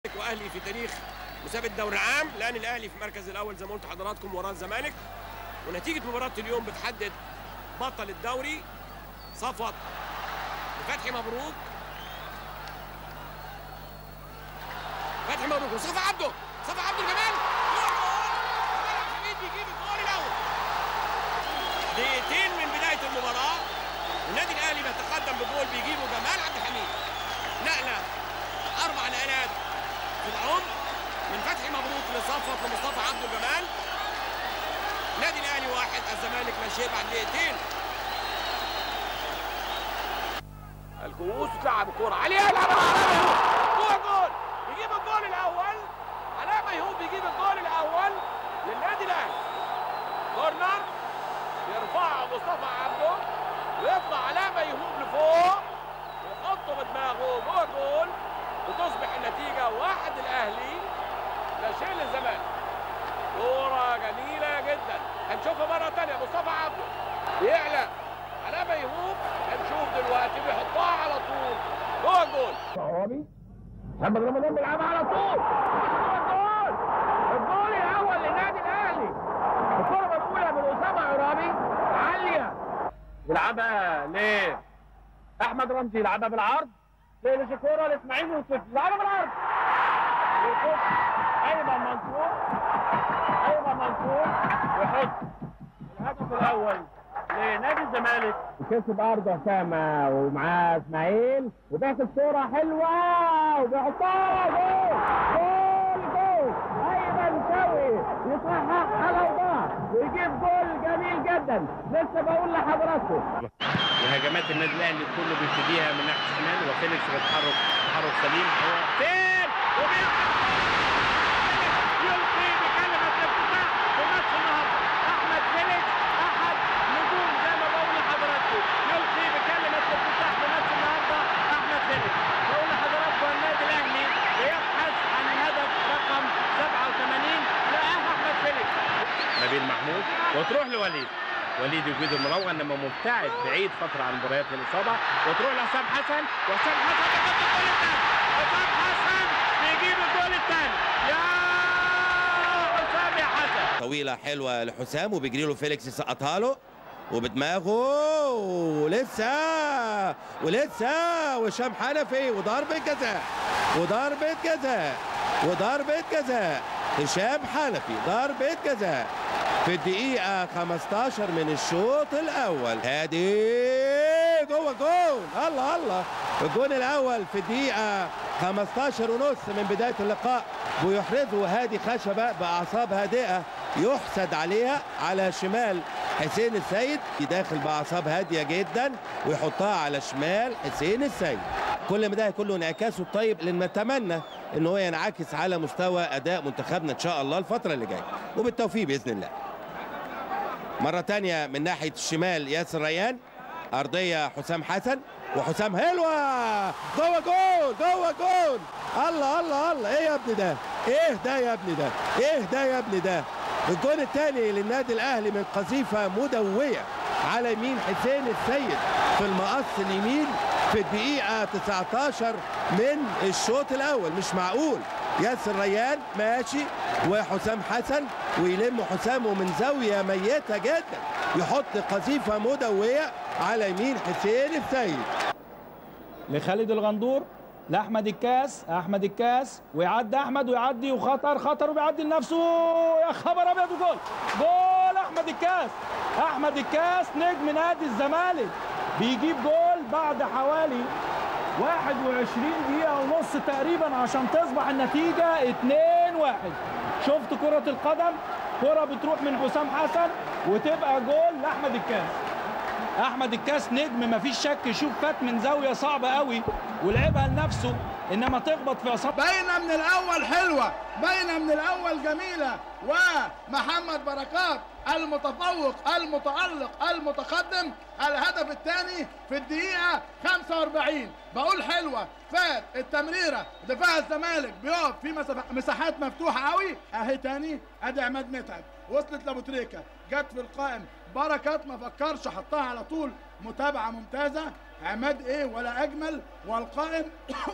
واهلي في تاريخ مسابقه الدوري العام، لان الاهلي في المركز الاول زي ما قلت لحضراتكم وراه الزمالك، ونتيجه مباراه اليوم بتحدد بطل الدوري. صفت فتحي مبروك، فتحي مبروك وصفى عبده، صفى عبده الجمال حميد بيجيب الجول الاول. دقيقتين من بدايه المباراه النادي الاهلي بيتقدم بجول بيجيبه جمال عبد الحميد. نقله 4 نقلات في العمر من فتحي مبروك لصفوت لمصطفى عبده الجمال. النادي الاهلي 1 الزمالك لا شيء بعد دقيقتين. الكؤوس تلعب الكوره عليها، يلعبها جوه جول، يجيب الجول الاول. علاء ميهوب بيجيب الجول الاول للنادي الاهلي. كورنر يرفعه مصطفى عبده ويطلع علاء ميهوب لفوق ويحطه بدماغه جوه جول، وتصبح النتيجه 1 الاهلي لا شيء للزمالك. كوره جميله جدا هنشوفها مره ثانيه. مصطفى عبده بيعلى على ميهوب، هنشوف دلوقتي بيحطها على طول جوه الجول. عرابي محمد رمضان بيلعبها على طول جوه الجول. الجول الاول للنادي الاهلي. الكره مقبوله من اسامه عرابي عاليه، يلعبها لاحمد رمزي، يلعبها بالعرض لشكوره لاسماعيل يوسف، يلعبها بالعرض ايمن منصور، ايمن منصور يحط الهدف الاول لنادي الزمالك. وكسب ارض اسامه ومعاه اسماعيل وبياخد كوره حلوه وبيحطها جول جول جول. ايمن شوقي يصحح على وضع ويجيب جول جميل جدا. لسه بقول لحضراتكم وهجمات النادي الاهلي كله بيبتديها من ناحيه الشمال، وفيليكس بيتحرك تحرك سليم. هو فين يلقي بكلمه الافتتاح في ماتش النهارده. احمد فيليكس احد نجوم زي ما بقول لحضراتكم، يلقي بكلمه الافتتاح في ماتش النهارده. احمد فيليكس بقول لحضراتكم النادي الاهلي بيبحث عن الهدف رقم 87، لقاه احمد فيليكس. نبيل محمود وتروح لوليد، وليد يجيد المراوغه انما مبتعد بعيد فتره عن مباريات الاصابه، وتروح لحسام حسن، وحسام حسن بيحط الجول الثاني. حسام حسن بيجيب الجول الثاني. يا حسام يا حسن، طويله حلوه لحسام وبيجري له فيليكس يسقطها له وبدماغه ولسه وهشام حنفي وضربه جزاء وضربه جزاء وضربه جزاء. هشام حنفي ضربه جزاء في الدقيقة 15 من الشوط الأول. هادي جوه جول. الله الله، الجول الأول في الدقيقة 15 ونص من بداية اللقاء، ويحرزه هادي خشبة بأعصاب هادئة يحسد عليها على شمال حسين السيد، يداخل بأعصاب هادية جدا ويحطها على شمال حسين السيد. كل ما ده كله انعكاسه الطيب اللي نتمنى ان هو ينعكس على مستوى اداء منتخبنا ان شاء الله الفترة اللي جاية، وبالتوفيق بإذن الله. مرة تانية من ناحية الشمال ياسر ريان، أرضية حسام حسن، وحسام حلوة جوه جول جوه جول. الله الله الله، إيه يا ابني ده؟ إيه ده يا ابني ده؟ إيه ده يا ابني ده؟ الجول الثاني للنادي الأهلي من قذيفة مدوية على يمين حسين السيد في المقص اليمين في الدقيقة 19 من الشوط الأول. مش معقول ياسر ريان ماشي وحسام حسن ويلم حسامه من زاوية ميتة جدا، يحط قذيفة مدوية على يمين حسين السيد. لخالد الغندور لأحمد الكاس، أحمد الكاس ويعدي أحمد ويعدي وخطر وبيعدي لنفسه. يا خبر أبيض، جول جول أحمد الكاس. أحمد الكاس نجم نادي الزمالك بيجيب جول بعد حوالي 21 دقيقة ونص تقريبا عشان تصبح النتيجة 2-1. شفت كرة القدم، كرة بتروح من حسام حسن وتبقى جول لأحمد الكاس. أحمد الكاس نجم مفيش شك، شوف فات من زاوية صعبة قوي ولعبها لنفسه، إنما تخبط في عصام. باينة من الأول حلوة، باينة من الأول جميلة، ومحمد بركات المتفوق المتألق المتقدم. الهدف الثاني في الدقيقة 45. بقول حلوة، فات التمريرة، دفاع الزمالك بيقف في مساحات مفتوحة قوي. اهي تاني، ادي عماد متعب وصلت لابو تريكة، جت في القائم بركات ما فكرش، حطها على طول. متابعة ممتازة. عماد ايه ولا اجمل، والقائم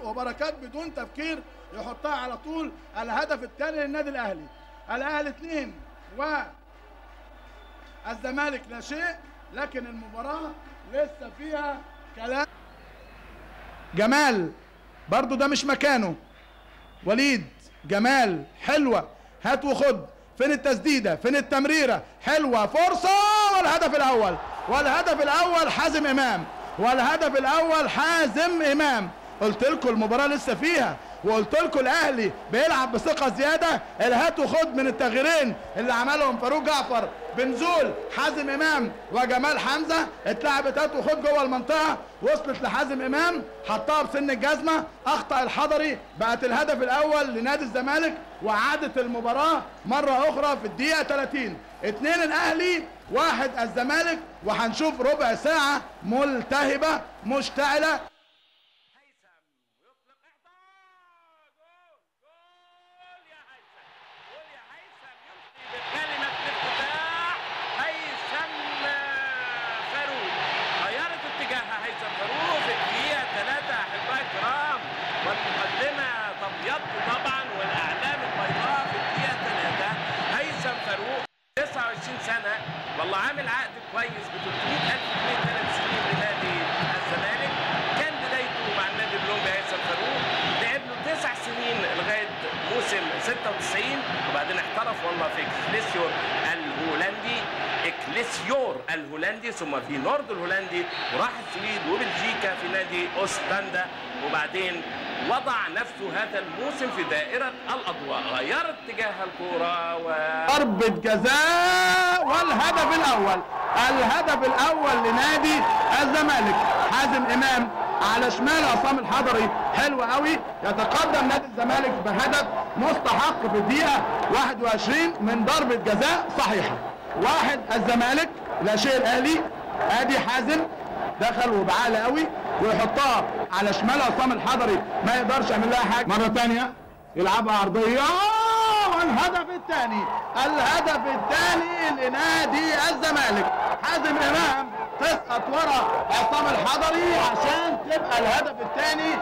وبركات بدون تفكير يحطها على طول. الهدف الثاني للنادي الاهلي. الاهلي 2 والزمالك لا شيء، لكن المباراه لسه فيها كلام. جمال برضو ده مش مكانه. وليد جمال حلوه، هات وخد. فين التسديده؟ فين التمريره؟ حلوه، فرصه، والهدف الاول. والهدف الاول حازم امام. والهدف الاول حازم امام. قلت لكم المباراه لسه فيها، وقلت لكم الاهلي بيلعب بثقه زياده. الهات وخد من التغييرين اللي عملهم فاروق جعفر بنزول حازم امام وجمال حمزه. اتلعبت هات وخد جوه المنطقه، وصلت لحازم امام، حطها بسن الجزمه، اخطا الحضري، بقت الهدف الاول لنادي الزمالك، وعادت المباراه مره اخرى في الدقيقه 30. 2 الاهلي 1 الزمالك، وهنشوف ربع ساعه ملتهبه مشتعله. طبعا والاعلام البيضاء في الدقيقه 3. هيثم فاروق 29 سنه، والله عامل عقد كويس ب 300,000 جنيه 3 سنين لنادي الزمالك. كان بدايته مع النادي الاولمبي هيثم فاروق، لعب له 9 سنين لغايه موسم 96، وبعدين احترف والله في اكليسيور الهولندي، ثم في نورد الهولندي، وراح السويد وبلجيكا في نادي اوستندا، وبعدين وضع نفسه هذا الموسم في دائرة الأضواء. غير اتجاه الكرة ضربة جزاء والهدف الأول. الهدف الأول لنادي الزمالك. حازم إمام على شمال عصام الحضري، حلو قوي. يتقدم نادي الزمالك بهدف مستحق في الدقيقة 21 من ضربة جزاء صحيحة. 1 الزمالك لا شيء الأهلي. ادي حازم دخل وبعقل قوي، ويحطها على شمال عصام الحضري، ما يقدرش يعمل لها حاجه. مره ثانيه يلعبها عرضيه، والهدف الثاني. الهدف الثاني لنادي الزمالك. حازم امام تسقط ورا عصام الحضري عشان تبقى الهدف الثاني.